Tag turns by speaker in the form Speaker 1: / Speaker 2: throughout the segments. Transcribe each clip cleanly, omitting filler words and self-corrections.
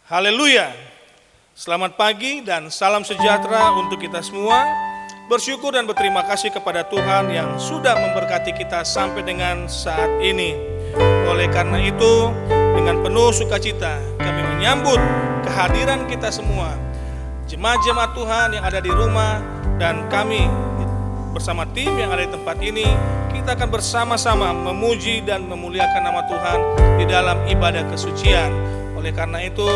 Speaker 1: Haleluya. Selamat pagi dan salam sejahtera untuk kita semua. Bersyukur dan berterima kasih kepada Tuhan yang sudah memberkati kita sampai dengan saat ini. Oleh karena itu, dengan penuh sukacita kami menyambut kehadiran kita semua, jemaat-jemaat Tuhan yang ada di rumah, dan kami bersama tim yang ada di tempat ini. Kita akan bersama-sama memuji dan memuliakan nama Tuhan di dalam ibadah kesucian. Oleh karena itu,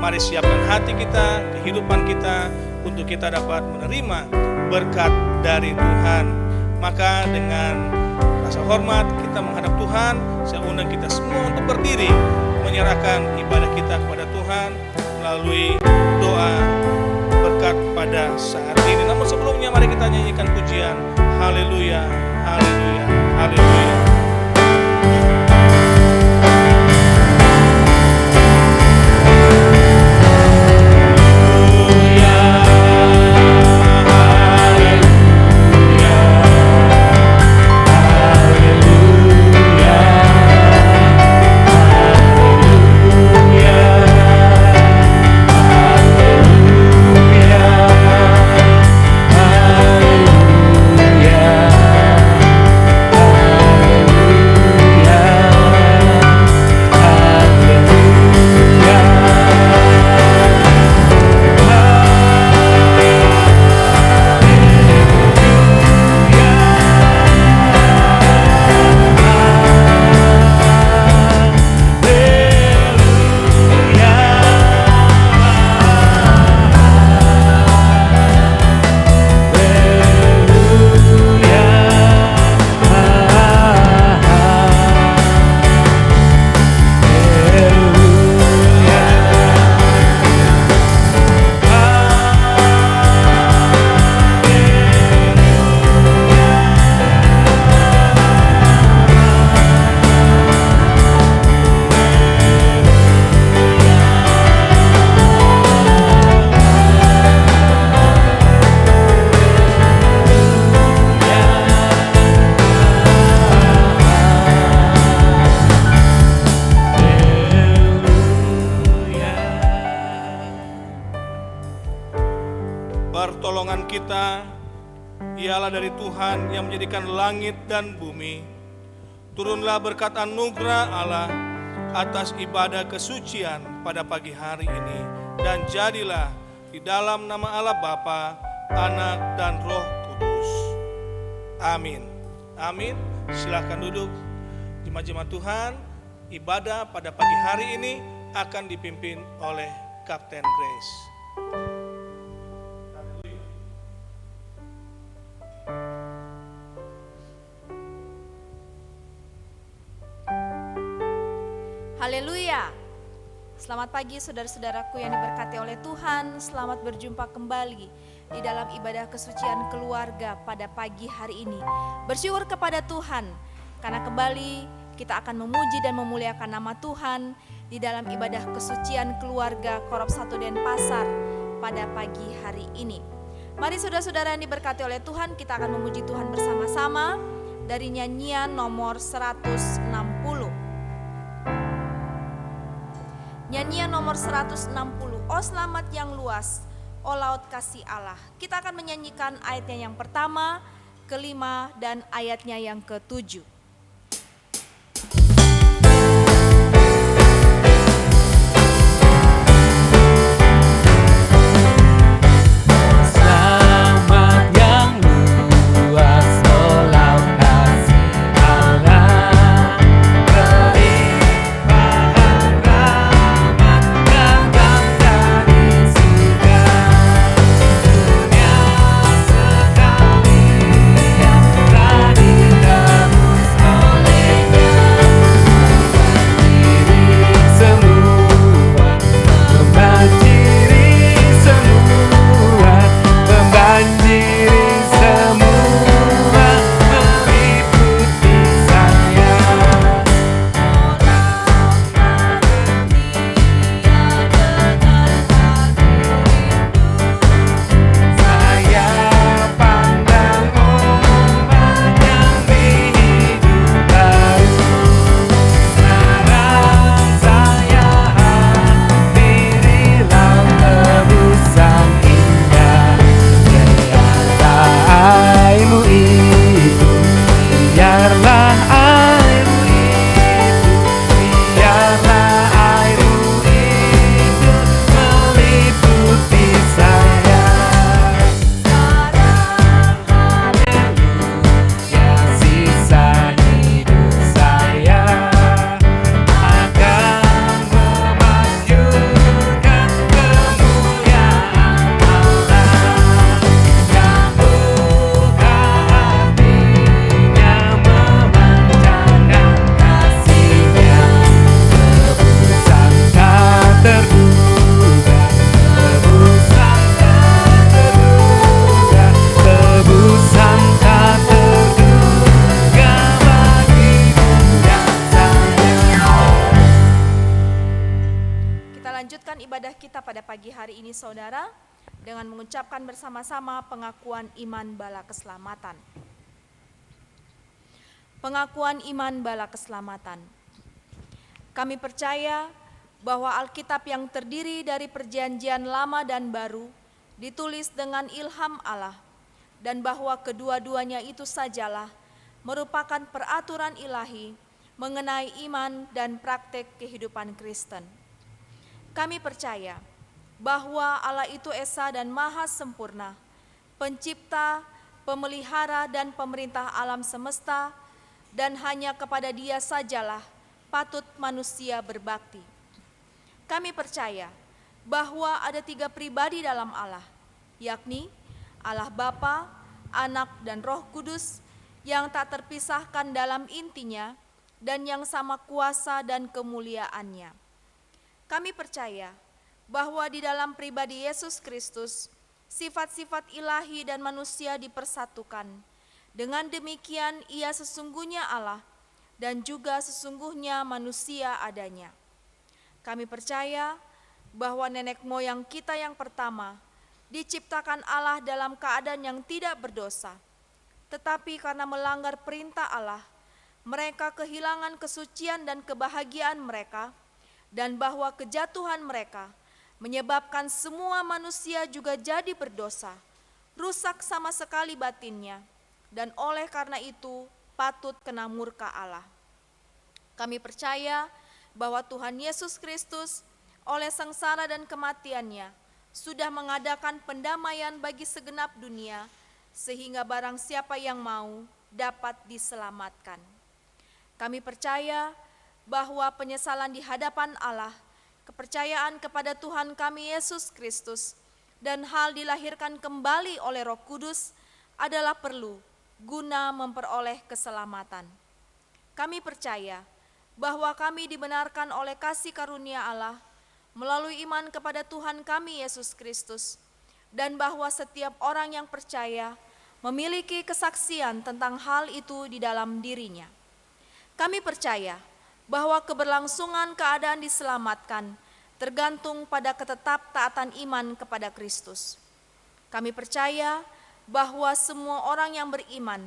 Speaker 1: mari siapkan hati kita, kehidupan kita, untuk kita dapat menerima berkat dari Tuhan. Maka dengan rasa hormat kita menghadap Tuhan, saya undang kita semua untuk berdiri, menyerahkan ibadah kita kepada Tuhan melalui doa berkat pada saat ini. Namun sebelumnya mari kita nyanyikan pujian. Haleluya, haleluya, haleluya. Pertolongan kita ialah dari Tuhan yang menjadikan langit dan bumi. Turunlah berkat anugerah Allah atas ibadah kesucian pada pagi hari ini, dan jadilah di dalam nama Allah Bapa, Anak, dan Roh Kudus. Amin. Amin. Silakan duduk. Jemaat-jemaat Tuhan, ibadah pada pagi hari ini akan dipimpin oleh Kapten Grace.
Speaker 2: Haleluya. Selamat pagi saudara-saudaraku yang diberkati oleh Tuhan. Selamat berjumpa kembali di dalam ibadah kesucian keluarga pada pagi hari ini. Bersyukur kepada Tuhan karena kembali kita akan memuji dan memuliakan nama Tuhan di dalam ibadah kesucian keluarga Korop 1 Denpasar pada pagi hari ini. Mari saudara-saudara yang diberkati oleh Tuhan, kita akan memuji Tuhan bersama-sama dari nyanyian nomor 160. Nyanyian nomor 160, Oh selamat yang luas, oh laut kasih Allah. Kita akan menyanyikan ayatnya yang pertama, kelima, dan ayatnya yang ketujuh.
Speaker 3: Sekali yang berani dan
Speaker 2: melanjutkan ibadah kita pada pagi hari ini saudara, dengan mengucapkan bersama-sama pengakuan iman bala keselamatan. Pengakuan iman bala keselamatan. Kami percaya bahwa Alkitab yang terdiri dari perjanjian lama dan baru ditulis dengan ilham Allah, dan bahwa kedua-duanya itu sajalah merupakan peraturan ilahi mengenai iman dan praktek kehidupan Kristen. Kami percaya bahwa Allah itu Esa dan Maha Sempurna, pencipta, pemelihara, dan pemerintah alam semesta, dan hanya kepada Dia sajalah patut manusia berbakti. Kami percaya bahwa ada 3 pribadi dalam Allah, yakni Allah Bapa, Anak, dan Roh Kudus, yang tak terpisahkan dalam intinya dan yang sama kuasa dan kemuliaannya. Kami percaya bahwa di dalam pribadi Yesus Kristus, sifat-sifat ilahi dan manusia dipersatukan. Dengan demikian Ia sesungguhnya Allah dan juga sesungguhnya manusia adanya. Kami percaya bahwa nenek moyang kita yang pertama diciptakan Allah dalam keadaan yang tidak berdosa, tetapi karena melanggar perintah Allah, mereka kehilangan kesucian dan kebahagiaan mereka, dan bahwa kejatuhan mereka menyebabkan semua manusia juga jadi berdosa, rusak sama sekali batinnya, dan oleh karena itu patut kena murka Allah. Kami percaya bahwa Tuhan Yesus Kristus oleh sengsara dan kematiannya sudah mengadakan pendamaian bagi segenap dunia, sehingga barang siapa yang mau dapat diselamatkan. Kami percaya bahwa penyesalan di hadapan Allah, kepercayaan kepada Tuhan kami Yesus Kristus, dan hal dilahirkan kembali oleh Roh Kudus adalah perlu guna memperoleh keselamatan. Kami percaya bahwa kami dibenarkan oleh kasih karunia Allah melalui iman kepada Tuhan kami Yesus Kristus, dan bahwa setiap orang yang percaya memiliki kesaksian tentang hal itu di dalam dirinya. Kami percaya bahwa keberlangsungan keadaan diselamatkan tergantung pada ketetap-taatan iman kepada Kristus. Kami percaya bahwa semua orang yang beriman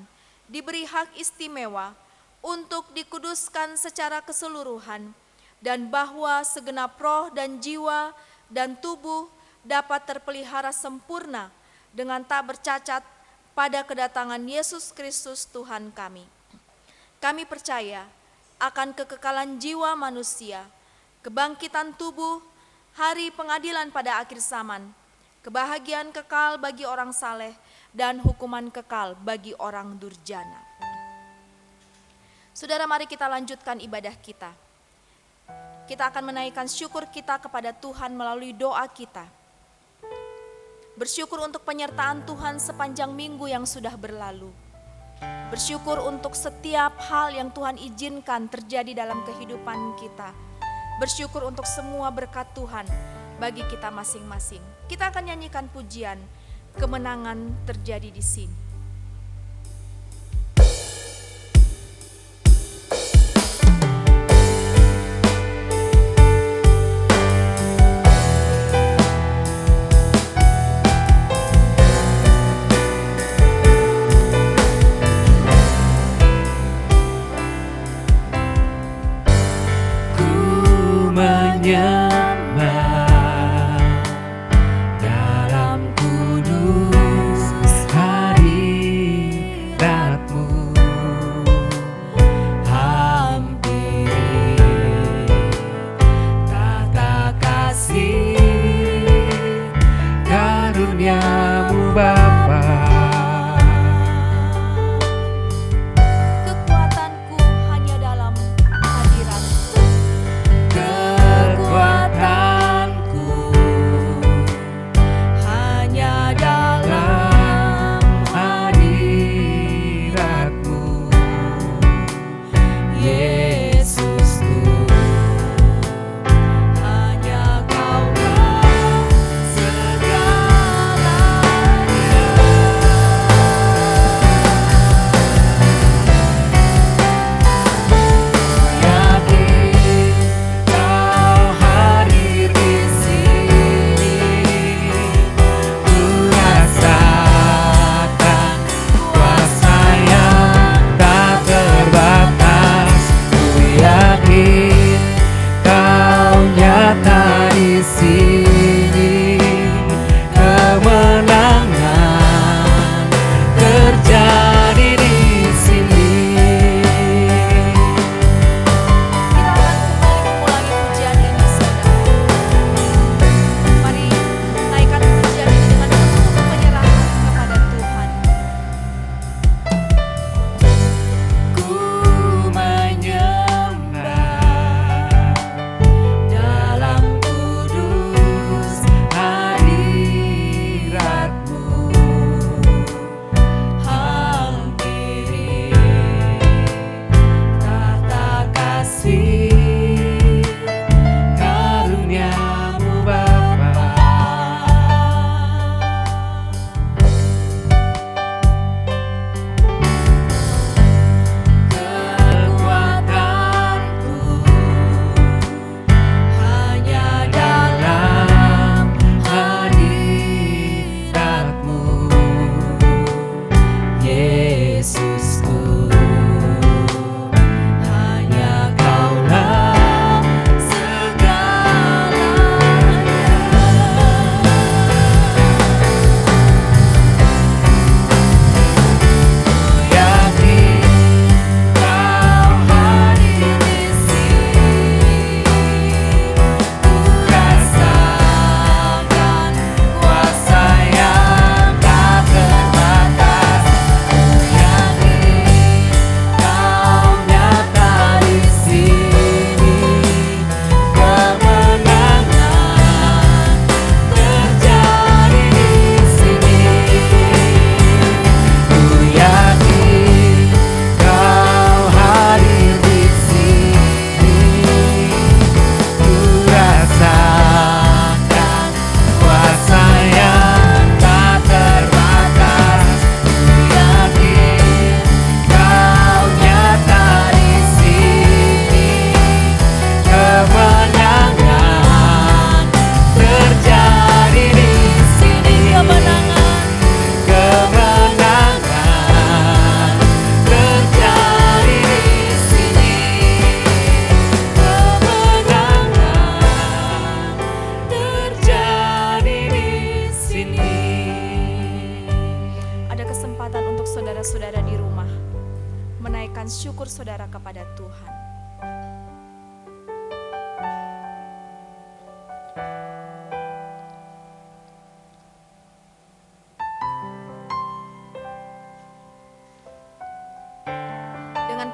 Speaker 2: diberi hak istimewa untuk dikuduskan secara keseluruhan, dan bahwa segenap roh dan jiwa dan tubuh dapat terpelihara sempurna dengan tak bercacat pada kedatangan Yesus Kristus Tuhan kami. Kami percaya akan kekekalan jiwa manusia, kebangkitan tubuh, hari pengadilan pada akhir zaman, kebahagiaan kekal bagi orang saleh, dan hukuman kekal bagi orang durjana. Saudara, mari kita lanjutkan ibadah kita. Kita akan menaikkan syukur kita kepada Tuhan melalui doa kita. Bersyukur untuk penyertaan Tuhan sepanjang minggu yang sudah berlalu. Bersyukur untuk setiap hal yang Tuhan izinkan terjadi dalam kehidupan kita. Bersyukur untuk semua berkat Tuhan bagi kita masing-masing. Kita akan nyanyikan pujian kemenangan terjadi di sini.
Speaker 3: Kekuatanku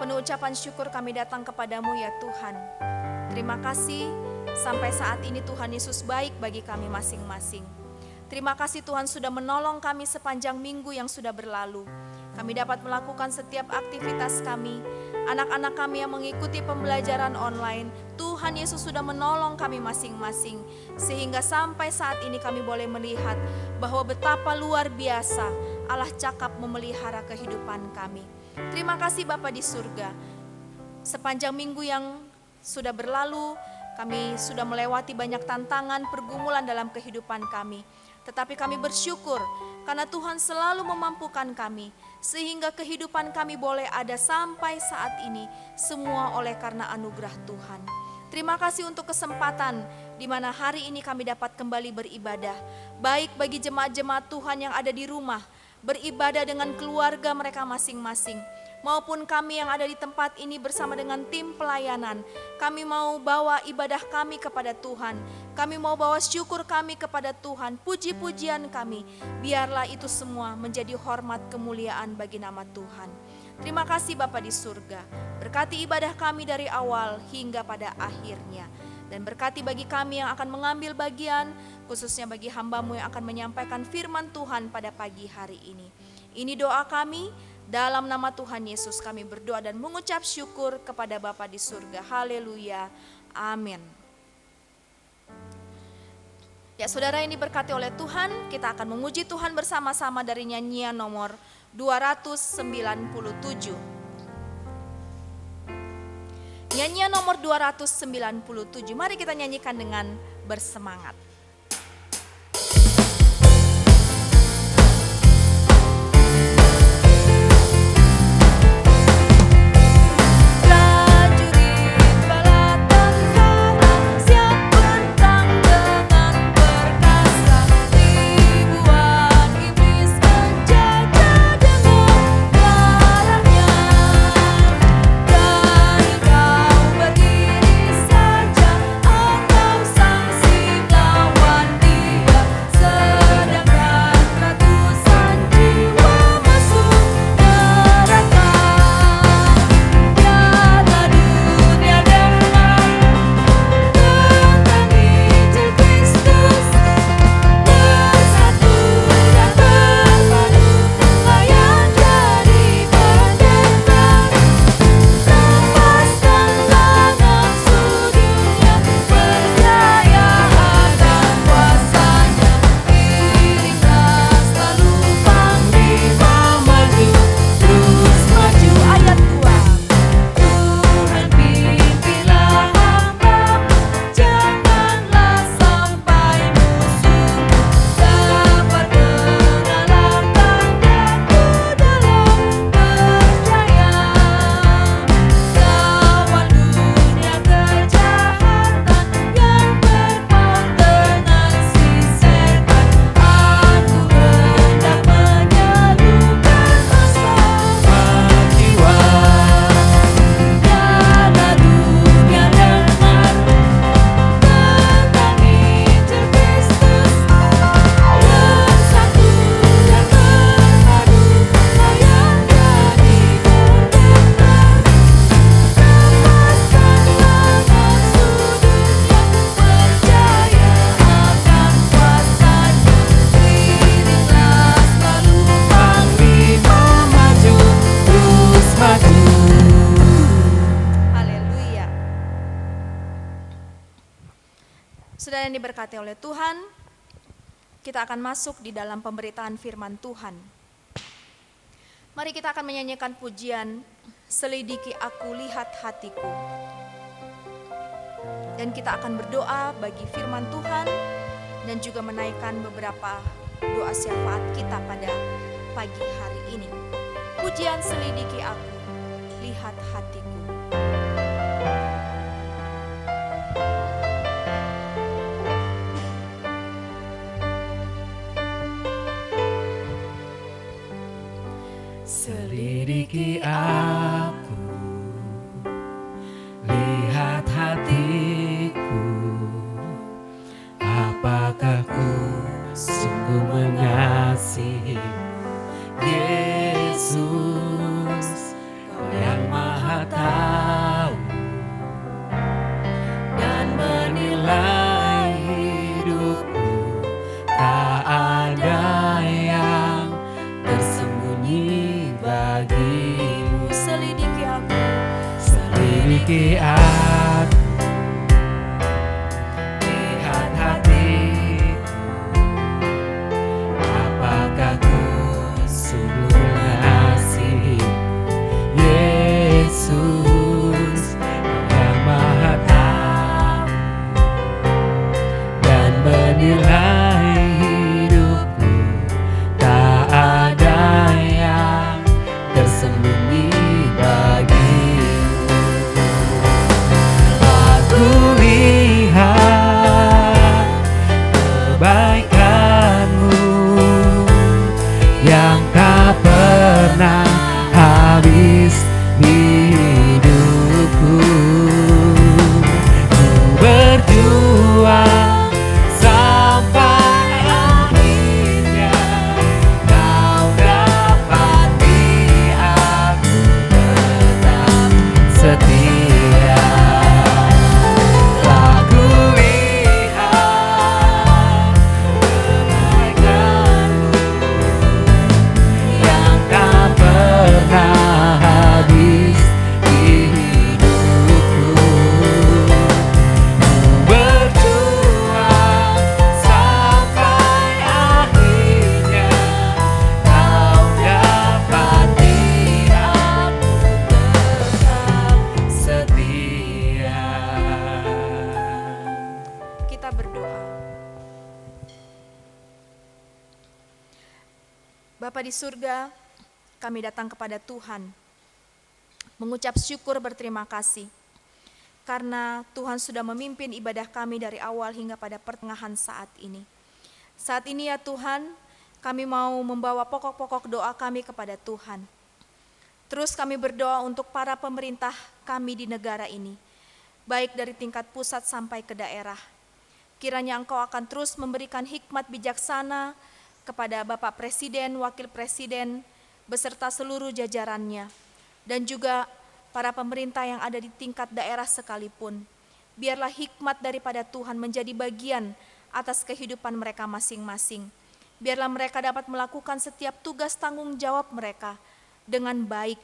Speaker 2: penuh ucapan syukur kami datang kepadamu ya Tuhan. Terima kasih sampai saat ini Tuhan Yesus baik bagi kami masing-masing. Terima kasih Tuhan sudah menolong kami sepanjang minggu yang sudah berlalu. Kami dapat melakukan setiap aktivitas kami. Anak-anak kami yang mengikuti pembelajaran online, Tuhan Yesus sudah menolong kami masing-masing. Sehingga sampai saat ini kami boleh melihat bahwa betapa luar biasa Allah cakap memelihara kehidupan kami. Terima kasih Bapa di surga. Sepanjang minggu yang sudah berlalu, kami sudah melewati banyak tantangan, pergumulan dalam kehidupan kami. Tetapi kami bersyukur karena Tuhan selalu memampukan kami, sehingga kehidupan kami boleh ada sampai saat ini, semua oleh karena anugerah Tuhan. Terima kasih untuk kesempatan di mana hari ini kami dapat kembali beribadah, baik bagi jemaat-jemaat Tuhan yang ada di rumah, beribadah dengan keluarga mereka masing-masing, maupun kami yang ada di tempat ini bersama dengan tim pelayanan. Kami mau bawa ibadah kami kepada Tuhan. Kami mau bawa syukur kami kepada Tuhan. Puji-pujian kami, biarlah itu semua menjadi hormat kemuliaan bagi nama Tuhan. Terima kasih Bapa di surga. Berkati ibadah kami dari awal hingga pada akhirnya. Dan berkati bagi kami yang akan mengambil bagian, khususnya bagi hamba-Mu yang akan menyampaikan firman Tuhan pada pagi hari ini. Ini doa kami. Dalam nama Tuhan Yesus kami berdoa dan mengucap syukur kepada Bapa di surga. Haleluya. Amin. Ya saudara, ini diberkati oleh Tuhan. Kita akan memuji Tuhan bersama-sama dari nyanyian nomor 297. Nyanyian nomor 297. Mari kita nyanyikan dengan bersemangat. Saudara yang diberkati oleh Tuhan, kita akan masuk di dalam pemberitaan firman Tuhan. Mari kita akan menyanyikan pujian Selidiki Aku Lihat Hatiku. Dan kita akan berdoa bagi firman Tuhan dan juga menaikkan beberapa doa syafaat kita pada pagi hari ini. Pujian Selidiki Aku Lihat Hatiku.
Speaker 3: Selidiki aku, lihat hatiku, apakah ku sungguh mengasihi Yesus, Kau yang maha Selidiki aku, lihat hatiku, apakah ku sungguh mengasihi Yesus yang Maha Tahu dan menilai hidupku. Tak ada yang tersembunyi bagimu. Aku lihat kebaikanmu yang tak pernah habis di hidupku. Ku berjuang sampai akhirnya, kau dapati aku tetap setia. Aku lihat kebaikanmu yang tak pernah habis di hidupku. Ku berjuang sampai akhirnya, kau dapati aku tetap setia.
Speaker 2: Kita berdoa. Bapa di surga, kami datang kepada Tuhan, mengucap syukur berterima kasih, karena Tuhan sudah memimpin ibadah kami dari awal hingga pada pertengahan saat ini. Saat ini ya Tuhan, kami mau membawa pokok-pokok doa kami kepada Tuhan. Terus kami berdoa untuk para pemerintah kami di negara ini, baik dari tingkat pusat sampai ke daerah. Kiranya Engkau akan terus memberikan hikmat bijaksana kepada Bapak Presiden, Wakil Presiden, beserta seluruh jajarannya, dan juga para pemerintah yang ada di tingkat daerah sekalipun. Biarlah hikmat daripada Tuhan menjadi bagian atas kehidupan mereka masing-masing. Biarlah mereka dapat melakukan setiap tugas tanggung jawab mereka dengan baik,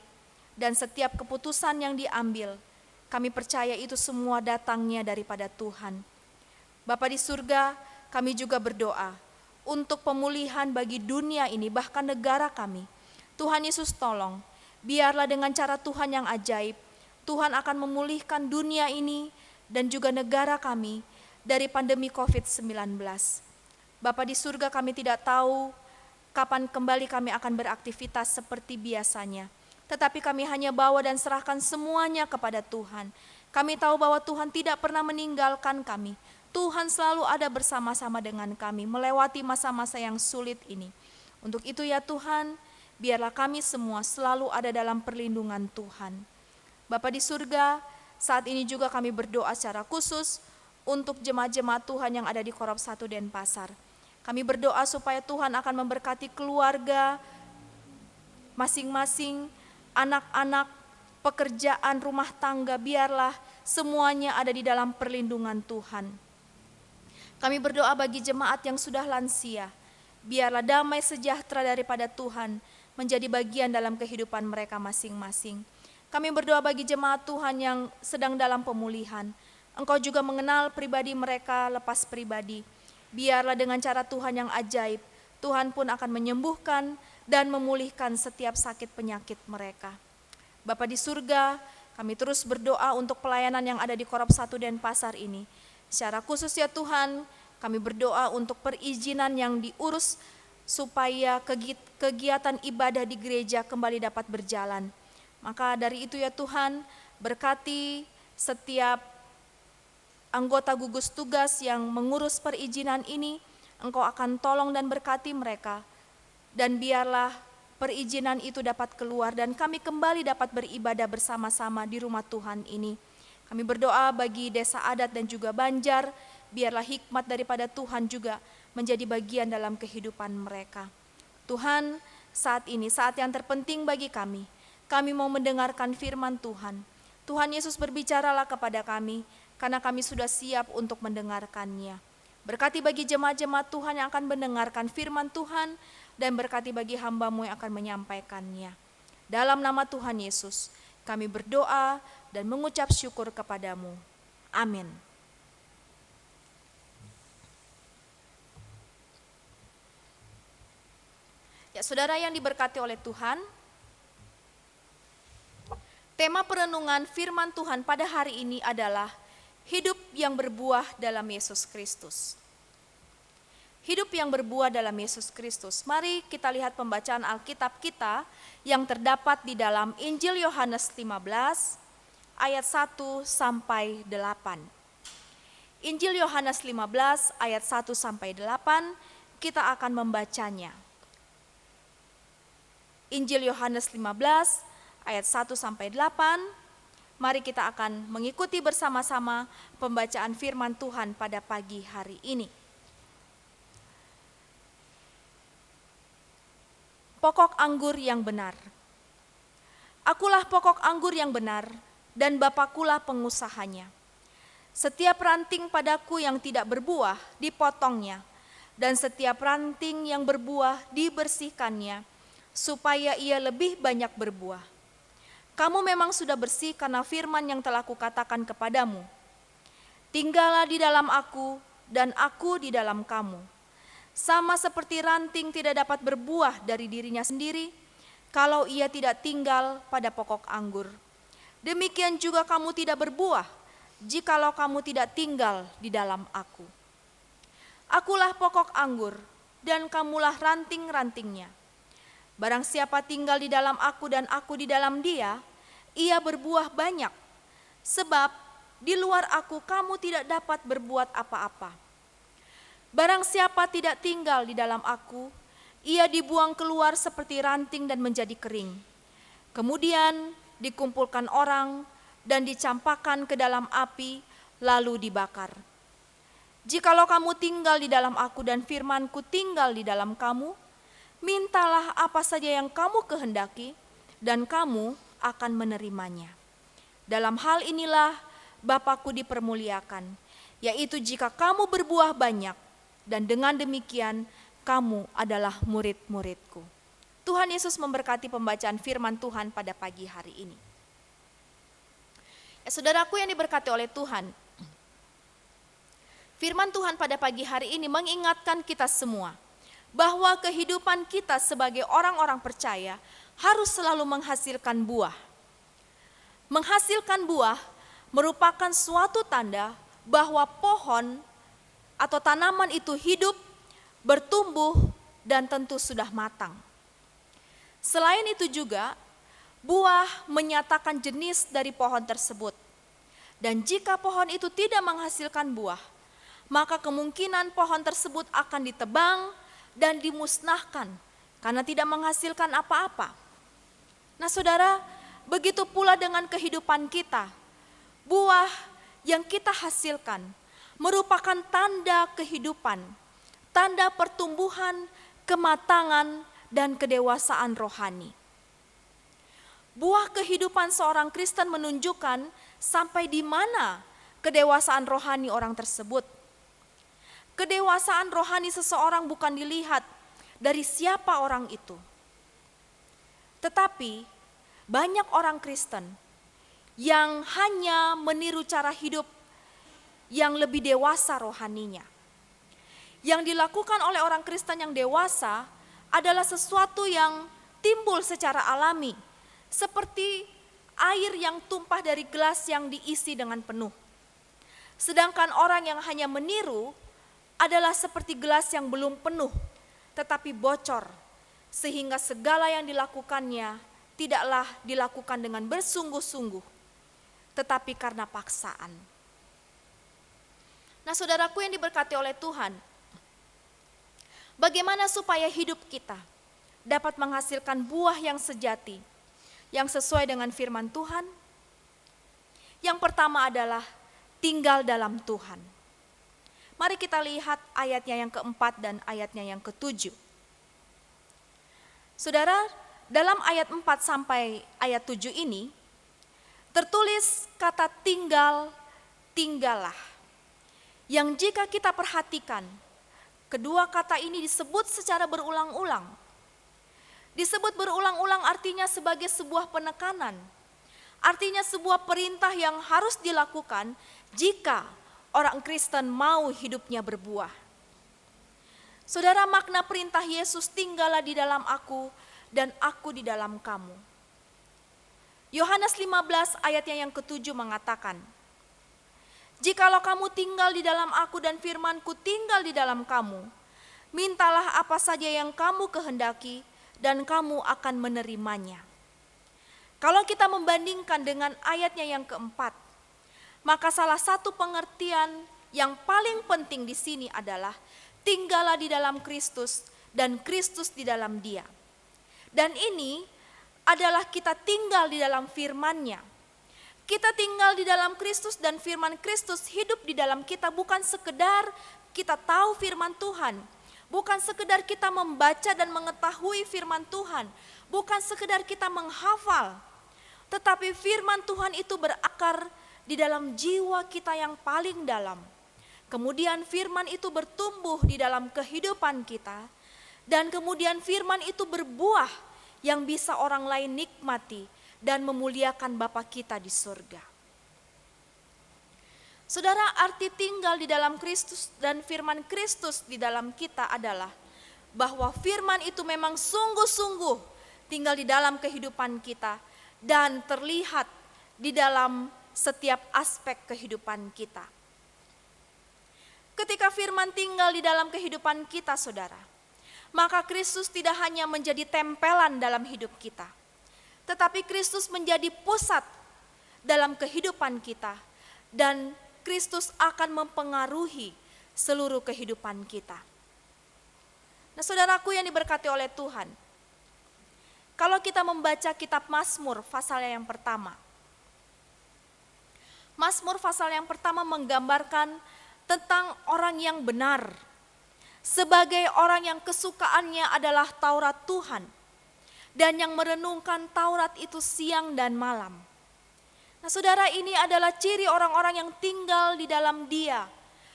Speaker 2: dan setiap keputusan yang diambil, kami percaya itu semua datangnya daripada Tuhan. Bapa di surga, kami juga berdoa untuk pemulihan bagi dunia ini, bahkan negara kami. Tuhan Yesus tolong, biarlah dengan cara Tuhan yang ajaib, Tuhan akan memulihkan dunia ini dan juga negara kami dari pandemi COVID-19. Bapa di surga, kami tidak tahu kapan kembali kami akan beraktivitas seperti biasanya. Tetapi kami hanya bawa dan serahkan semuanya kepada Tuhan. Kami tahu bahwa Tuhan tidak pernah meninggalkan kami. Tuhan selalu ada bersama-sama dengan kami melewati masa-masa yang sulit ini. Untuk itu ya Tuhan, biarlah kami semua selalu ada dalam perlindungan Tuhan. Bapa di surga, saat ini juga kami berdoa secara khusus untuk jemaat-jemaat Tuhan yang ada di Korop 1 Denpasar. Kami berdoa supaya Tuhan akan memberkati keluarga masing-masing, anak-anak, pekerjaan, rumah tangga, biarlah semuanya ada di dalam perlindungan Tuhan. Kami berdoa bagi jemaat yang sudah lansia, biarlah damai sejahtera daripada Tuhan menjadi bagian dalam kehidupan mereka masing-masing. Kami berdoa bagi jemaat Tuhan yang sedang dalam pemulihan. Engkau juga mengenal pribadi mereka lepas pribadi. Biarlah dengan cara Tuhan yang ajaib, Tuhan pun akan menyembuhkan dan memulihkan setiap sakit penyakit mereka. Bapa di surga, kami terus berdoa untuk pelayanan yang ada di Korop 1 Denpasar ini. Secara khusus ya Tuhan, kami berdoa untuk perizinan yang diurus supaya kegiatan ibadah di gereja kembali dapat berjalan. Maka dari itu ya Tuhan, berkati setiap anggota gugus tugas yang mengurus perizinan ini, Engkau akan tolong dan berkati mereka. Dan biarlah perizinan itu dapat keluar dan kami kembali dapat beribadah bersama-sama di rumah Tuhan ini. Kami berdoa bagi desa adat dan juga Banjar, biarlah hikmat daripada Tuhan juga menjadi bagian dalam kehidupan mereka. Tuhan, saat ini, saat yang terpenting bagi kami mau mendengarkan firman Tuhan. Tuhan Yesus berbicaralah kepada kami, karena kami sudah siap untuk mendengarkannya. Berkati bagi jemaat-jemaat Tuhan yang akan mendengarkan firman Tuhan, dan berkati bagi hamba-Mu yang akan menyampaikannya. Dalam nama Tuhan Yesus, kami berdoa, dan mengucap syukur kepadamu. Amin. Ya, saudara yang diberkati oleh Tuhan, tema perenungan firman Tuhan pada hari ini adalah hidup yang berbuah dalam Yesus Kristus. Hidup yang berbuah dalam Yesus Kristus. Mari kita lihat pembacaan Alkitab kita yang terdapat di dalam Injil Yohanes 15 ayat 1 sampai 8. Injil Yohanes 15 ayat 1 sampai 8 kita akan membacanya. Injil Yohanes 15 ayat 1 sampai 8. Mari kita akan mengikuti bersama-sama pembacaan firman Tuhan pada pagi hari ini. Pokok anggur yang benar. Akulah pokok anggur yang benar, dan Bapakulah pengusahanya. Setiap ranting padaku yang tidak berbuah dipotongnya, dan setiap ranting yang berbuah dibersihkannya, supaya ia lebih banyak berbuah. Kamu memang sudah bersih karena firman yang telah kukatakan kepadamu. Tinggallah di dalam aku, dan aku di dalam kamu. Sama seperti ranting tidak dapat berbuah dari dirinya sendiri, kalau ia tidak tinggal pada pokok anggur. Demikian juga kamu tidak berbuah, jikalau kamu tidak tinggal di dalam aku. Akulah pokok anggur, dan kamulah ranting-rantingnya. Barang siapa tinggal di dalam aku dan aku di dalam dia, ia berbuah banyak. Sebab di luar aku kamu tidak dapat berbuat apa-apa. Barang siapa tidak tinggal di dalam aku, ia dibuang keluar seperti ranting dan menjadi kering. Kemudian dikumpulkan orang dan dicampakkan ke dalam api, lalu dibakar. Jikalau kamu tinggal di dalam aku dan firmanku tinggal di dalam kamu, mintalah apa saja yang kamu kehendaki, dan kamu akan menerimanya. Dalam hal inilah Bapakku dipermuliakan, yaitu jika kamu berbuah banyak, dan dengan demikian kamu adalah murid-muridku. Tuhan Yesus memberkati pembacaan firman Tuhan pada pagi hari ini. Ya, saudaraku yang diberkati oleh Tuhan, firman Tuhan pada pagi hari ini mengingatkan kita semua bahwa kehidupan kita sebagai orang-orang percaya harus selalu menghasilkan buah. Menghasilkan buah merupakan suatu tanda bahwa pohon atau tanaman itu hidup, bertumbuh, dan tentu sudah matang. Selain itu juga, buah menyatakan jenis dari pohon tersebut. Dan jika pohon itu tidak menghasilkan buah, maka kemungkinan pohon tersebut akan ditebang dan dimusnahkan karena tidak menghasilkan apa-apa. Nah saudara, begitu pula dengan kehidupan kita. Buah yang kita hasilkan merupakan tanda kehidupan, tanda pertumbuhan, kematangan, dan kedewasaan rohani. Buah kehidupan seorang Kristen menunjukkan sampai di mana kedewasaan rohani orang tersebut. Kedewasaan rohani seseorang bukan dilihat dari siapa orang itu. Tetapi banyak orang Kristen yang hanya meniru cara hidup yang lebih dewasa rohaninya. Yang dilakukan oleh orang Kristen yang dewasa adalah sesuatu yang timbul secara alami, seperti air yang tumpah dari gelas yang diisi dengan penuh. Sedangkan orang yang hanya meniru adalah seperti gelas yang belum penuh, tetapi bocor, sehingga segala yang dilakukannya tidaklah dilakukan dengan bersungguh-sungguh, tetapi karena paksaan. Nah saudaraku yang diberkati oleh Tuhan, bagaimana supaya hidup kita dapat menghasilkan buah yang sejati, yang sesuai dengan firman Tuhan? Yang pertama adalah tinggal dalam Tuhan. Mari kita lihat ayatnya yang keempat dan ayatnya yang ketujuh. Saudara, dalam ayat 4 sampai ayat 7 ini, tertulis kata tinggal, tinggallah. Yang jika kita perhatikan, kedua kata ini disebut secara berulang-ulang. Disebut berulang-ulang artinya sebagai sebuah penekanan. Artinya sebuah perintah yang harus dilakukan jika orang Kristen mau hidupnya berbuah. Saudara, makna perintah Yesus, tinggallah di dalam aku dan aku di dalam kamu. Yohanes 15 ayatnya yang ke-7 mengatakan, jikalau kamu tinggal di dalam aku dan firman-Ku tinggal di dalam kamu, mintalah apa saja yang kamu kehendaki dan kamu akan menerimanya. Kalau kita membandingkan dengan ayatnya yang keempat, maka salah satu pengertian yang paling penting di sini adalah tinggallah di dalam Kristus dan Kristus di dalam Dia. Dan ini adalah kita tinggal di dalam firman-Nya. Kita tinggal di dalam Kristus dan firman Kristus hidup di dalam kita, bukan sekedar kita tahu firman Tuhan, bukan sekedar kita membaca dan mengetahui firman Tuhan, bukan sekedar kita menghafal, tetapi firman Tuhan itu berakar di dalam jiwa kita yang paling dalam. Kemudian firman itu bertumbuh di dalam kehidupan kita, dan kemudian firman itu berbuah yang bisa orang lain nikmati dan memuliakan Bapa kita di surga. Saudara, arti tinggal di dalam Kristus dan firman Kristus di dalam kita adalah bahwa firman itu memang sungguh-sungguh tinggal di dalam kehidupan kita dan terlihat di dalam setiap aspek kehidupan kita. Ketika firman tinggal di dalam kehidupan kita, saudara, maka Kristus tidak hanya menjadi tempelan dalam hidup kita, tetapi Kristus menjadi pusat dalam kehidupan kita, dan Kristus akan mempengaruhi seluruh kehidupan kita. Nah, saudaraku yang diberkati oleh Tuhan, kalau kita membaca kitab Mazmur pasal yang pertama, Mazmur pasal yang pertama menggambarkan tentang orang yang benar, sebagai orang yang kesukaannya adalah Taurat Tuhan, dan yang merenungkan Taurat itu siang dan malam. Nah, saudara, ini adalah ciri orang-orang yang tinggal di dalam Dia,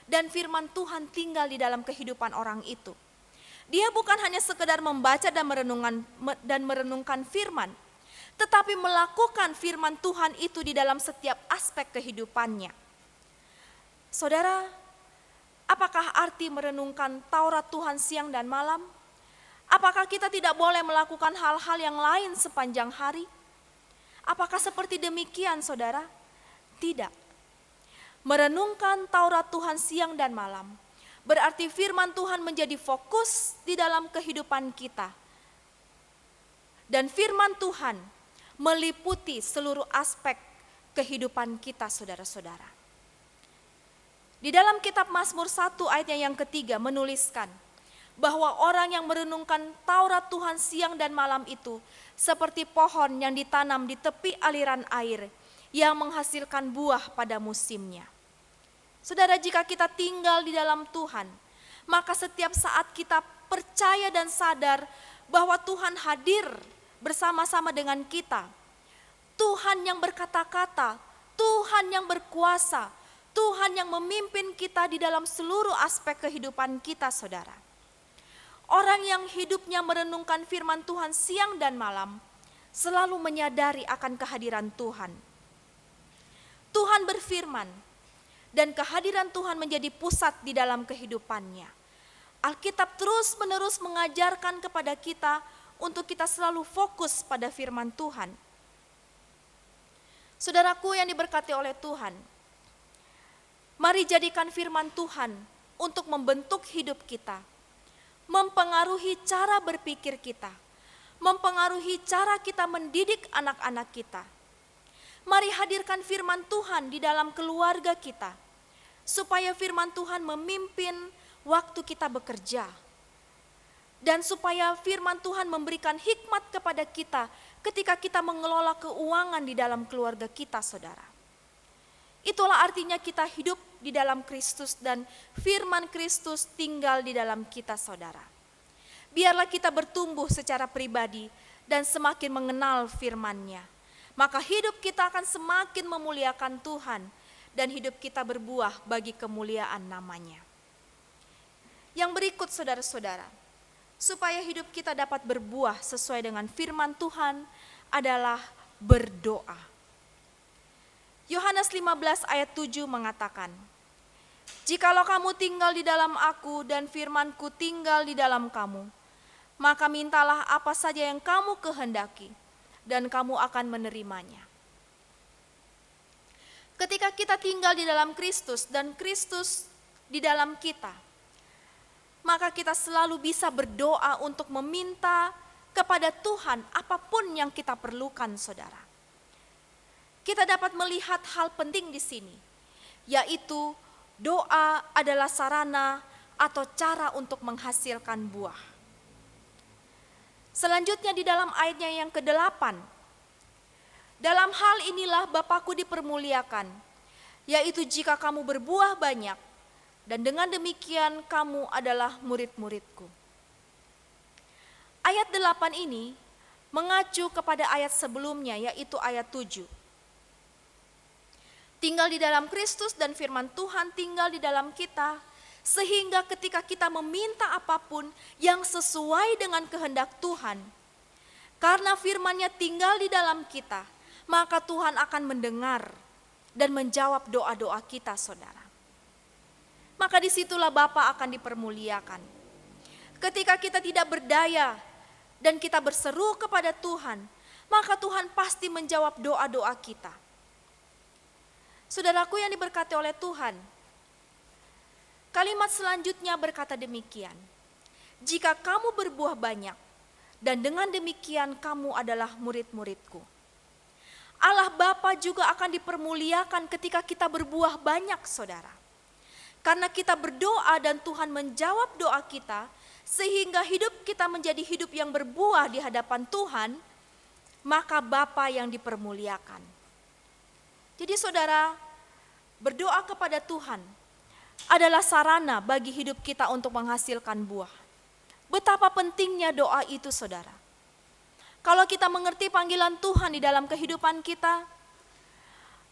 Speaker 2: dan firman Tuhan tinggal di dalam kehidupan orang itu. Dia bukan hanya sekedar membaca dan merenungkan firman, tetapi melakukan firman Tuhan itu di dalam setiap aspek kehidupannya. Saudara, apakah arti merenungkan Taurat Tuhan siang dan malam? Apakah kita tidak boleh melakukan hal-hal yang lain sepanjang hari? Apakah seperti demikian, saudara? Tidak. Merenungkan Taurat Tuhan siang dan malam berarti firman Tuhan menjadi fokus di dalam kehidupan kita. Dan firman Tuhan meliputi seluruh aspek kehidupan kita, saudara-saudara. Di dalam kitab Mazmur 1 ayatnya yang ketiga menuliskan bahwa orang yang merenungkan Taurat Tuhan siang dan malam itu seperti pohon yang ditanam di tepi aliran air yang menghasilkan buah pada musimnya. Saudara, jika kita tinggal di dalam Tuhan, maka setiap saat kita percaya dan sadar bahwa Tuhan hadir bersama-sama dengan kita. Tuhan yang berkata-kata, Tuhan yang berkuasa, Tuhan yang memimpin kita di dalam seluruh aspek kehidupan kita, saudara. Orang yang hidupnya merenungkan firman Tuhan siang dan malam selalu menyadari akan kehadiran Tuhan. Tuhan berfirman, dan kehadiran Tuhan menjadi pusat di dalam kehidupannya. Alkitab terus-menerus mengajarkan kepada kita untuk kita selalu fokus pada firman Tuhan. Saudaraku yang diberkati oleh Tuhan, mari jadikan firman Tuhan untuk membentuk hidup kita, mempengaruhi cara berpikir kita, mempengaruhi cara kita mendidik anak-anak kita. Mari hadirkan firman Tuhan di dalam keluarga kita, supaya firman Tuhan memimpin waktu kita bekerja. Dan supaya firman Tuhan memberikan hikmat kepada kita ketika kita mengelola keuangan di dalam keluarga kita, saudara. Itulah artinya kita hidup di dalam Kristus dan firman Kristus tinggal di dalam kita, saudara. Biarlah kita bertumbuh secara pribadi dan semakin mengenal firman-Nya. Maka hidup kita akan semakin memuliakan Tuhan dan hidup kita berbuah bagi kemuliaan namanya. Yang berikut, saudara-saudara, supaya hidup kita dapat berbuah sesuai dengan firman Tuhan adalah berdoa. Yohanes 15 ayat 7 mengatakan, "Jikalau kamu tinggal di dalam aku dan firman-Ku tinggal di dalam kamu, maka mintalah apa saja yang kamu kehendaki, dan kamu akan menerimanya." Ketika kita tinggal di dalam Kristus dan Kristus di dalam kita, maka kita selalu bisa berdoa untuk meminta kepada Tuhan apapun yang kita perlukan, saudara. Kita dapat melihat hal penting di sini, yaitu doa adalah sarana atau cara untuk menghasilkan buah. Selanjutnya di dalam ayatnya yang ke-8, dalam hal inilah Bapakku dipermuliakan, yaitu jika kamu berbuah banyak, dan dengan demikian kamu adalah murid-muridku. Ayat 8 ini mengacu kepada ayat sebelumnya, yaitu ayat 7. Tinggal di dalam Kristus dan firman Tuhan tinggal di dalam kita, sehingga ketika kita meminta apapun yang sesuai dengan kehendak Tuhan, karena firman-Nya tinggal di dalam kita, maka Tuhan akan mendengar dan menjawab doa-doa kita, saudara. Maka disitulah Bapa akan dipermuliakan. Ketika kita tidak berdaya dan kita berseru kepada Tuhan, maka Tuhan pasti menjawab doa-doa kita. Saudaraku yang diberkati oleh Tuhan, kalimat selanjutnya berkata demikian, "Jika kamu berbuah banyak, dan dengan demikian kamu adalah murid-muridku." Allah Bapa juga akan dipermuliakan ketika kita berbuah banyak, saudara. Karena kita berdoa dan Tuhan menjawab doa kita, sehingga hidup kita menjadi hidup yang berbuah di hadapan Tuhan, maka Bapa yang dipermuliakan. Jadi saudara, berdoa kepada Tuhan adalah sarana bagi hidup kita untuk menghasilkan buah. Betapa pentingnya doa itu, saudara. Kalau kita mengerti panggilan Tuhan di dalam kehidupan kita,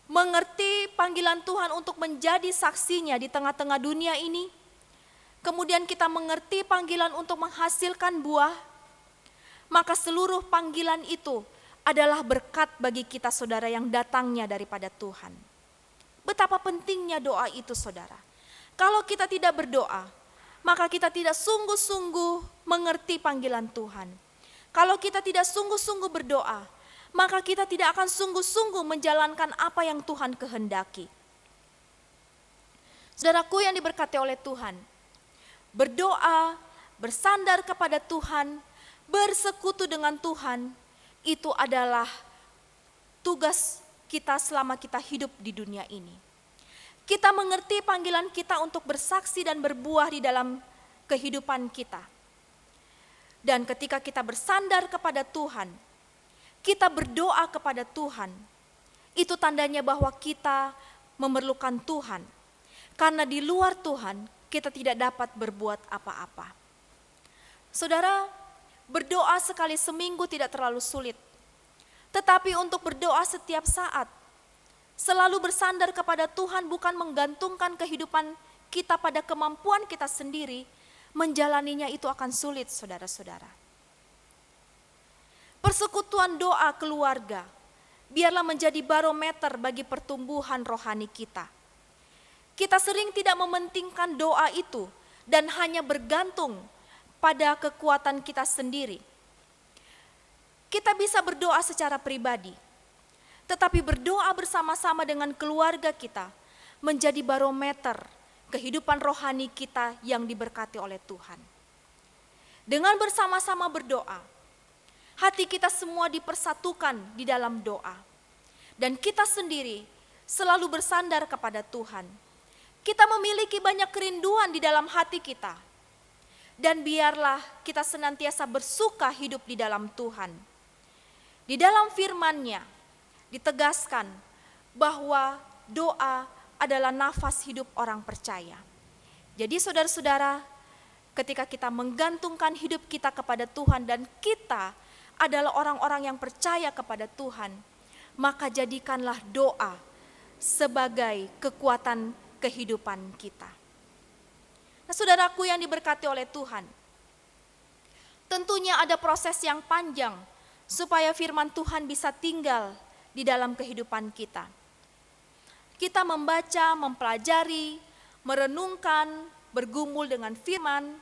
Speaker 2: mengerti panggilan Tuhan untuk menjadi saksinya di tengah-tengah dunia ini, kemudian kita mengerti panggilan untuk menghasilkan buah, maka seluruh panggilan itu adalah berkat bagi kita, saudara, yang datangnya daripada Tuhan. Betapa pentingnya doa itu, saudara. Kalau kita tidak berdoa, maka kita tidak sungguh-sungguh mengerti panggilan Tuhan. Kalau kita tidak sungguh-sungguh berdoa, maka kita tidak akan sungguh-sungguh menjalankan apa yang Tuhan kehendaki. Saudaraku yang diberkati oleh Tuhan, berdoa, bersandar kepada Tuhan, bersekutu dengan Tuhan, itu adalah tugas kita selama kita hidup di dunia ini. Kita mengerti panggilan kita untuk bersaksi dan berbuah di dalam kehidupan kita. Dan ketika kita bersandar kepada Tuhan, kita berdoa kepada Tuhan, itu tandanya bahwa kita memerlukan Tuhan. Karena di luar Tuhan, kita tidak dapat berbuat apa-apa. Saudara, berdoa sekali seminggu tidak terlalu sulit. Tetapi untuk berdoa setiap saat, selalu bersandar kepada Tuhan, bukan menggantungkan kehidupan kita pada kemampuan kita sendiri, menjalaninya itu akan sulit, saudara-saudara. Persekutuan doa keluarga, biarlah menjadi barometer bagi pertumbuhan rohani kita. Kita sering tidak mementingkan doa itu dan hanya bergantung pada kekuatan kita sendiri. Kita bisa berdoa secara pribadi, tetapi berdoa bersama-sama dengan keluarga kita menjadi barometer kehidupan rohani kita yang diberkati oleh Tuhan. Dengan bersama-sama berdoa, hati kita semua dipersatukan di dalam doa. Dan kita sendiri selalu bersandar kepada Tuhan. Kita memiliki banyak kerinduan di dalam hati kita. Dan biarlah kita senantiasa bersuka hidup di dalam Tuhan. Di dalam firman-Nya ditegaskan bahwa doa adalah nafas hidup orang percaya. Jadi saudara-saudara, ketika kita menggantungkan hidup kita kepada Tuhan dan kita adalah orang-orang yang percaya kepada Tuhan, maka jadikanlah doa sebagai kekuatan kehidupan kita. Nah, saudaraku yang diberkati oleh Tuhan, tentunya ada proses yang panjang supaya firman Tuhan bisa tinggal di dalam kehidupan kita. kita membaca, mempelajari, merenungkan, bergumul dengan firman,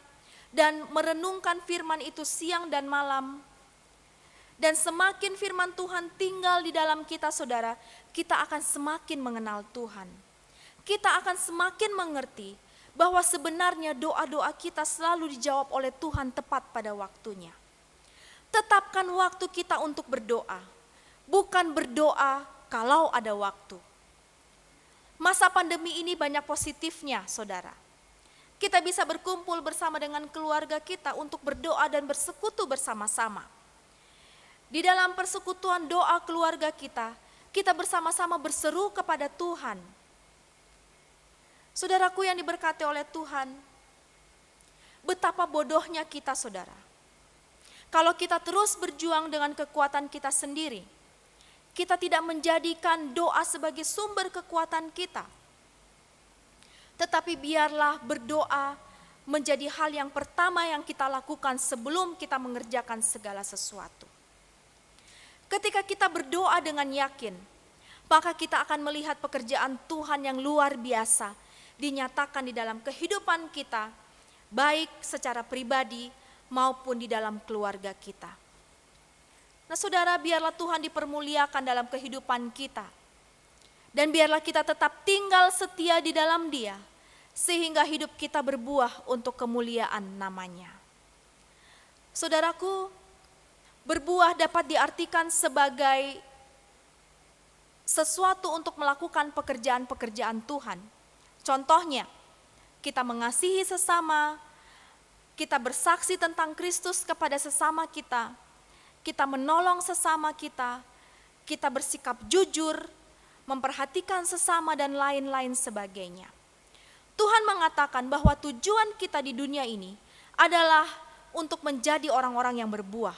Speaker 2: dan merenungkan firman itu siang dan malam. Dan semakin firman Tuhan tinggal di dalam kita, saudara, kita akan semakin mengenal Tuhan. Kita akan semakin mengerti bahwa sebenarnya doa-doa kita selalu dijawab oleh Tuhan tepat pada waktunya. Tetapkan waktu kita untuk berdoa, bukan berdoa kalau ada waktu. Masa pandemi ini banyak positifnya, saudara. Kita bisa berkumpul bersama dengan keluarga kita untuk berdoa dan bersekutu bersama-sama. Di dalam persekutuan doa keluarga kita, kita bersama-sama berseru kepada Tuhan. Saudaraku yang diberkati oleh Tuhan, betapa bodohnya kita, saudara. Kalau kita terus berjuang dengan kekuatan kita sendiri, kita tidak menjadikan doa sebagai sumber kekuatan kita. Tetapi biarlah berdoa menjadi hal yang pertama yang kita lakukan sebelum kita mengerjakan segala sesuatu. Ketika kita berdoa dengan yakin, maka kita akan melihat pekerjaan Tuhan yang luar biasa dinyatakan di dalam kehidupan kita, baik secara pribadi maupun di dalam keluarga kita. Nah, saudara, biarlah Tuhan dipermuliakan dalam kehidupan kita. Dan biarlah kita tetap tinggal setia di dalam Dia, sehingga hidup kita berbuah untuk kemuliaan namanya. Saudaraku, berbuah dapat diartikan sebagai sesuatu untuk melakukan pekerjaan-pekerjaan Tuhan. Contohnya, kita mengasihi sesama, kita bersaksi tentang Kristus kepada sesama kita menolong sesama kita bersikap jujur, memperhatikan sesama dan lain-lain sebagainya. Tuhan mengatakan bahwa tujuan kita di dunia ini adalah untuk menjadi orang-orang yang berbuah.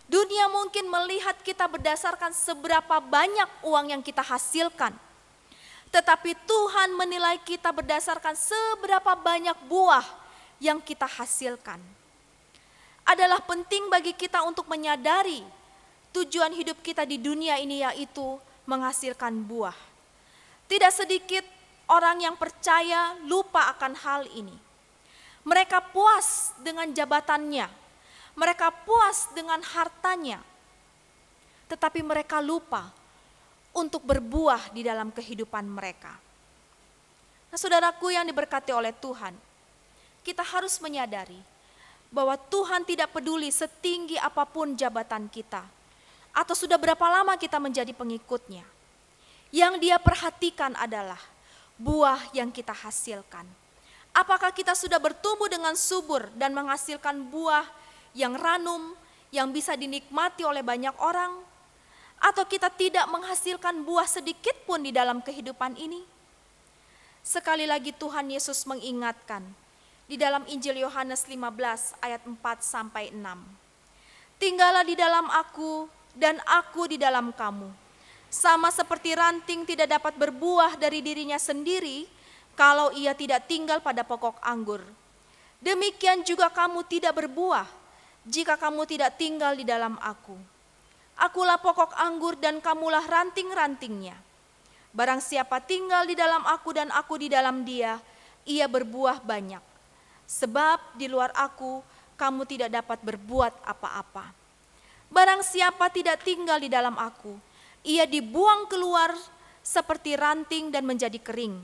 Speaker 2: Dunia mungkin melihat kita berdasarkan seberapa banyak uang yang kita hasilkan. Tetapi Tuhan menilai kita berdasarkan seberapa banyak buah yang kita hasilkan. Adalah penting bagi kita untuk menyadari tujuan hidup kita di dunia ini, yaitu menghasilkan buah. Tidak sedikit orang yang percaya lupa akan hal ini. Mereka puas dengan jabatannya, mereka puas dengan hartanya, tetapi mereka lupa untuk berbuah di dalam kehidupan mereka. Nah, saudaraku yang diberkati oleh Tuhan, kita harus menyadari bahwa Tuhan tidak peduli setinggi apapun jabatan kita, atau sudah berapa lama kita menjadi pengikutnya. Yang Dia perhatikan adalah buah yang kita hasilkan. Apakah kita sudah bertumbuh dengan subur dan menghasilkan buah yang ranum, yang bisa dinikmati oleh banyak orang? Atau kita tidak menghasilkan buah sedikit pun di dalam kehidupan ini? Sekali lagi Tuhan Yesus mengingatkan di dalam Injil Yohanes 15 ayat 4-6. Tinggallah di dalam aku dan aku di dalam kamu. Sama seperti ranting tidak dapat berbuah dari dirinya sendiri kalau ia tidak tinggal pada pokok anggur. Demikian juga kamu tidak berbuah jika kamu tidak tinggal di dalam aku. Akulah pokok anggur dan kamulah ranting-rantingnya. Barang siapa tinggal di dalam aku dan aku di dalam dia, ia berbuah banyak. Sebab di luar aku, kamu tidak dapat berbuat apa-apa. Barang siapa tidak tinggal di dalam aku, ia dibuang keluar seperti ranting dan menjadi kering.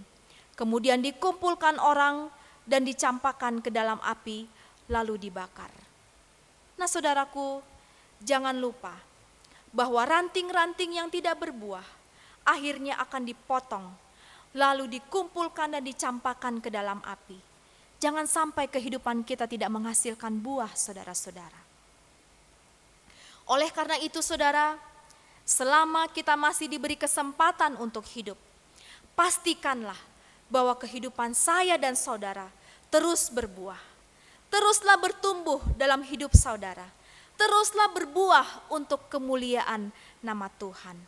Speaker 2: Kemudian dikumpulkan orang dan dicampakkan ke dalam api, lalu dibakar. Nah, saudaraku, jangan lupa bahwa ranting-ranting yang tidak berbuah akhirnya akan dipotong, lalu dikumpulkan dan dicampakkan ke dalam api. Jangan sampai kehidupan kita tidak menghasilkan buah, saudara-saudara. Oleh karena itu, saudara, selama kita masih diberi kesempatan untuk hidup, pastikanlah bahwa kehidupan saya dan saudara terus berbuah. Teruslah bertumbuh dalam hidup saudara. Teruslah berbuah untuk kemuliaan nama Tuhan.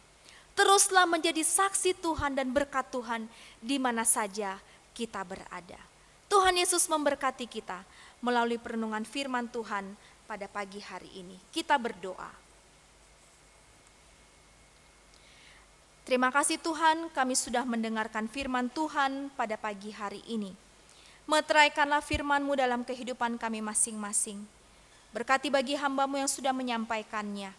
Speaker 2: Teruslah menjadi saksi Tuhan dan berkat Tuhan di mana saja kita berada. Tuhan Yesus memberkati kita melalui perenungan firman Tuhan pada pagi hari ini. Kita berdoa. Terima kasih Tuhan, kami sudah mendengarkan firman Tuhan pada pagi hari ini. Meteraikanlah firman-Mu dalam kehidupan kami masing-masing. Berkati bagi hamba-Mu yang sudah menyampaikannya.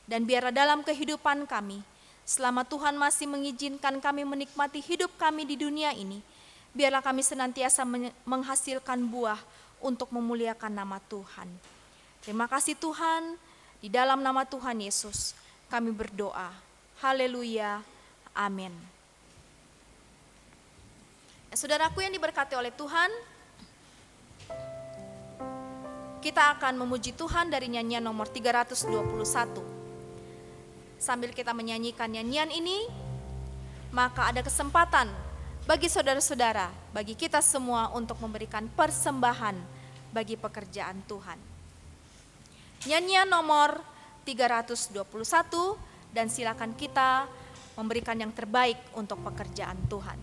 Speaker 2: Dan biarlah dalam kehidupan kami, selama Tuhan masih mengizinkan kami menikmati hidup kami di dunia ini, biarlah kami senantiasa menghasilkan buah untuk memuliakan nama Tuhan. Terima kasih Tuhan, di dalam nama Tuhan Yesus kami berdoa. Haleluya, amin. Saudaraku yang diberkati oleh Tuhan, kita akan memuji Tuhan dari nyanyian nomor 321. Sambil kita menyanyikan nyanyian ini, maka ada kesempatan bagi saudara-saudara, bagi kita semua untuk memberikan persembahan bagi pekerjaan Tuhan. Nyanyian nomor 321, dan silakan kita memberikan yang terbaik untuk pekerjaan Tuhan.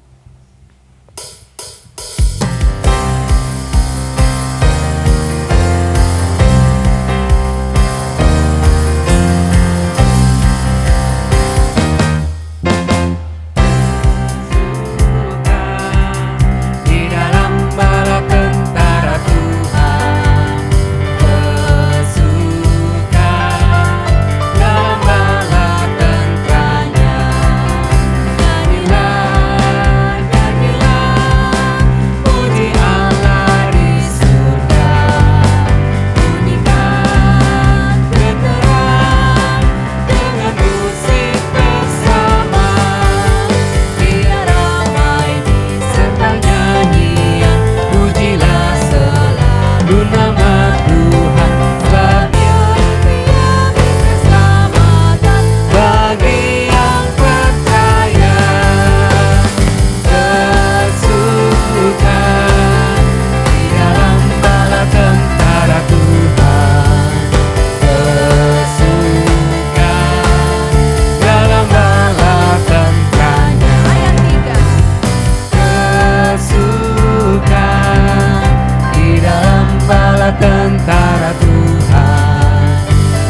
Speaker 3: Tentara Tuhan,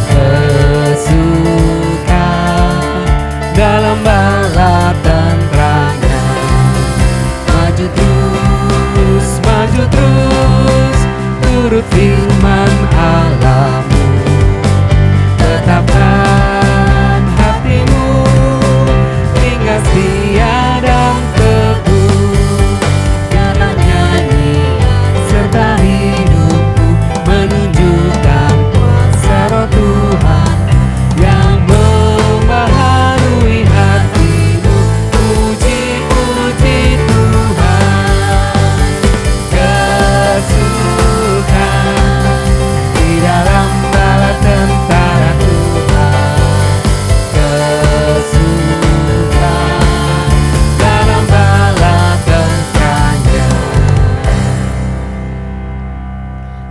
Speaker 3: kesukaan dalam bala tentaranya. Maju terus, turut firman Allah-Mu. Tetapkan hatimu hingga setia dan teguh. Dalam nyanyian serta hidupku menunjukkan kuasa Roh Tuhan yang membaharui hatimu. Puji Tuhan, kesukaan di dalam bala tentara Tuhan, kesukaan dalam bala tentaranya.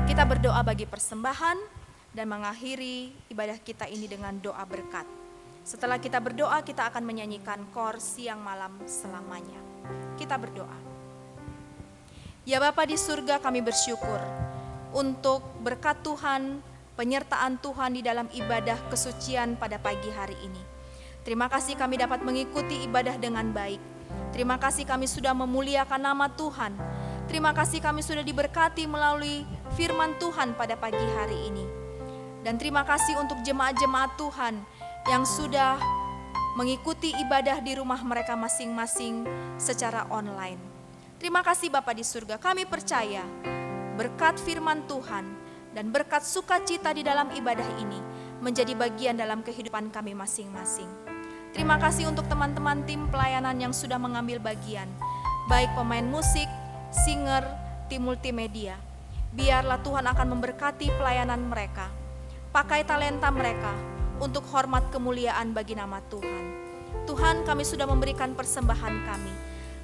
Speaker 2: Kita berdoa bagi persembahan dan mengakhiri ibadah kita ini dengan doa berkat. Setelah kita berdoa, kita akan menyanyikan kor siang malam selamanya. Kita berdoa. Ya Bapa di surga, kami bersyukur untuk berkat Tuhan, penyertaan Tuhan di dalam ibadah kesucian pada pagi hari ini. Terima kasih kami dapat mengikuti ibadah dengan baik. Terima kasih kami sudah memuliakan nama Tuhan. Terima kasih kami sudah diberkati melalui firman Tuhan pada pagi hari ini. Dan terima kasih untuk jemaat-jemaat Tuhan yang sudah mengikuti ibadah di rumah mereka masing-masing secara online. Terima kasih Bapa di surga, kami percaya berkat firman Tuhan dan berkat sukacita di dalam ibadah ini menjadi bagian dalam kehidupan kami masing-masing. Terima kasih untuk teman-teman tim pelayanan yang sudah mengambil bagian, baik pemain musik, singer, tim multimedia. Biarlah Tuhan akan memberkati pelayanan mereka. Pakai talenta mereka untuk hormat kemuliaan bagi nama Tuhan. Tuhan, kami sudah memberikan persembahan kami.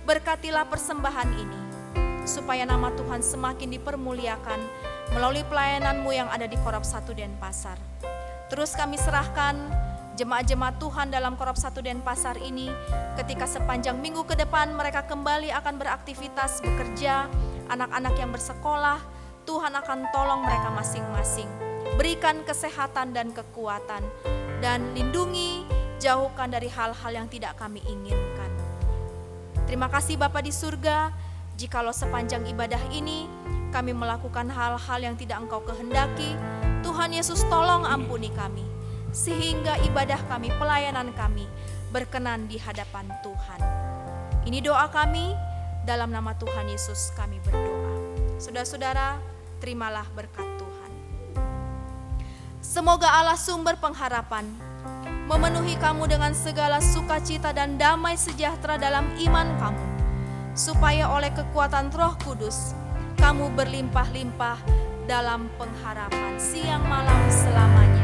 Speaker 2: Berkatilah persembahan ini, supaya nama Tuhan semakin dipermuliakan melalui pelayanan-Mu yang ada di Korab 1 Denpasar. Terus kami serahkan jemaat-jemaat Tuhan dalam Korab 1 Denpasar ini, ketika sepanjang minggu ke depan mereka kembali akan beraktivitas, bekerja, anak-anak yang bersekolah, Tuhan akan tolong mereka masing-masing. Berikan kesehatan dan kekuatan, dan lindungi jauhkan dari hal-hal yang tidak kami inginkan. Terima kasih Bapa di surga, jikalau sepanjang ibadah ini kami melakukan hal-hal yang tidak Engkau kehendaki, Tuhan Yesus tolong ampuni kami, sehingga ibadah kami, pelayanan kami berkenan di hadapan Tuhan. Ini doa kami, dalam nama Tuhan Yesus kami berdoa. Saudara-saudara, terimalah berkat Tuhan. Semoga Allah sumber pengharapan memenuhi kamu dengan segala sukacita dan damai sejahtera dalam iman kamu, supaya oleh kekuatan Roh Kudus kamu berlimpah-limpah dalam pengharapan siang malam selamanya.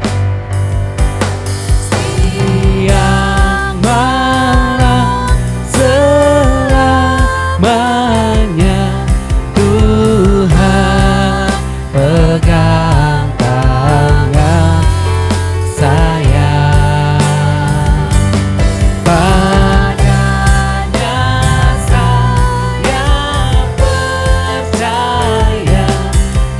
Speaker 3: Siang malam selamanya Tuhan pegang tangan saya. Padanya saya percaya,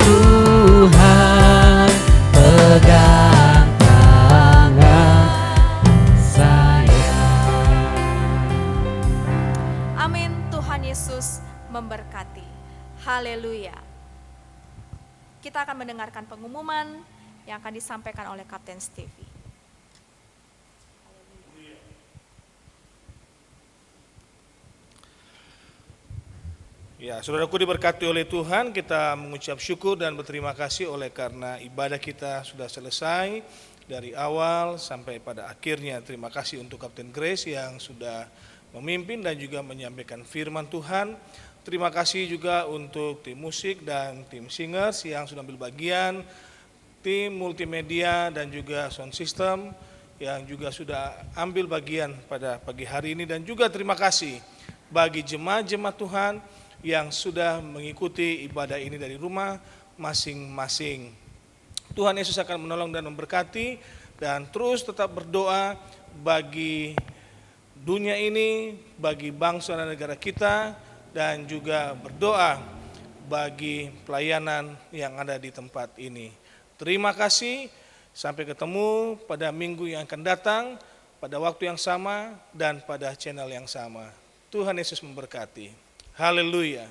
Speaker 3: Tuhan pegang tangan saya.
Speaker 2: Amin. Tuhan Yesus memberkati. Haleluya. Kita akan mendengarkan pengumuman yang akan disampaikan oleh Kapten Stevie.
Speaker 1: Ya, saudaraku diberkati oleh Tuhan, kita mengucap syukur dan berterima kasih oleh karena ibadah kita sudah selesai dari awal sampai pada akhirnya. Terima kasih untuk Kapten Grace yang sudah memimpin dan juga menyampaikan firman Tuhan. Terima kasih juga untuk tim musik dan tim singers yang sudah ambil bagian, tim multimedia dan juga sound system yang juga sudah ambil bagian pada pagi hari ini. Dan juga terima kasih bagi jemaat-jemaat Tuhan yang sudah mengikuti ibadah ini dari rumah masing-masing. Tuhan Yesus akan menolong dan memberkati, dan terus tetap berdoa bagi dunia ini, bagi bangsa dan negara kita, dan juga berdoa bagi pelayanan yang ada di tempat ini. Terima kasih, sampai ketemu pada minggu yang akan datang, pada waktu yang sama dan pada channel yang sama. Tuhan Yesus memberkati. Haleluya.